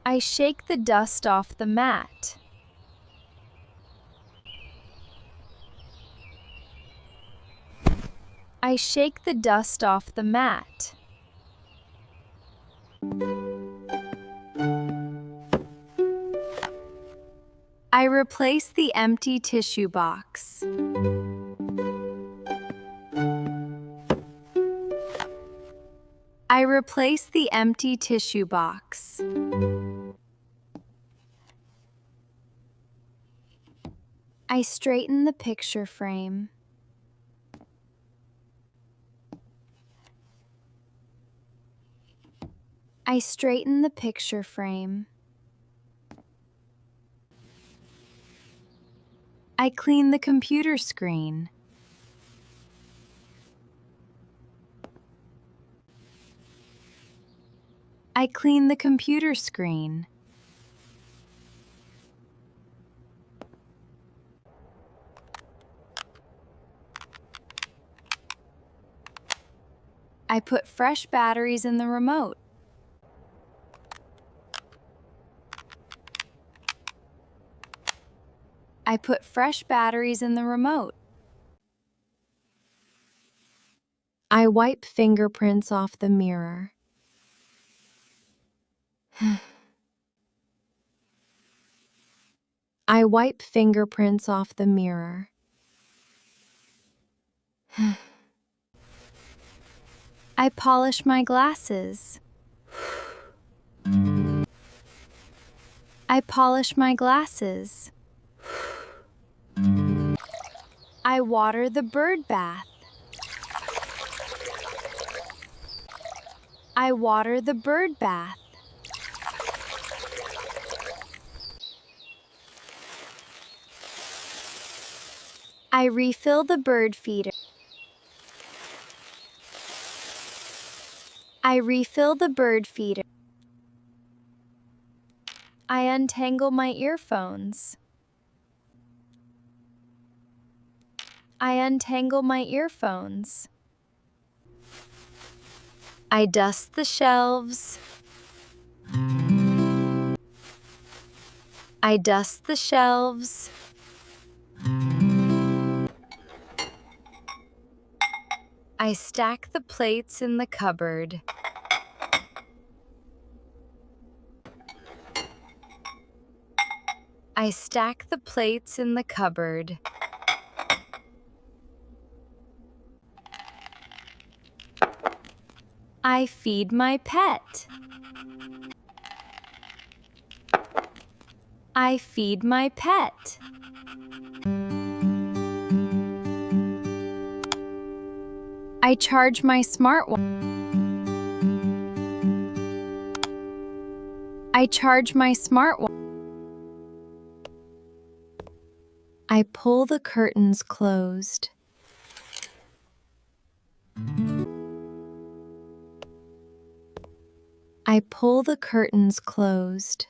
I shake the dust off the mat. I shake the dust off the mat. I replace the empty tissue box. I replace the empty tissue box. I straighten the picture frame. I straighten the picture frame. I clean the computer screen. I clean the computer screen. I put fresh batteries in the remote. I put fresh batteries in the remote. I wipe fingerprints off the mirror. I wipe fingerprints off the mirror. I polish my glasses. I polish my glasses. I water the bird bath. I water the bird bath. I refill the bird feeder. I refill the bird feeder. I untangle my earphones. I untangle my earphones. I dust the shelves. I dust the shelves. I stack the plates in the cupboard. I stack the plates in the cupboard. I feed my pet. I feed my pet. I charge my smartwatch. I charge my smartwatch. I pull the curtains closed. I pull the curtains closed.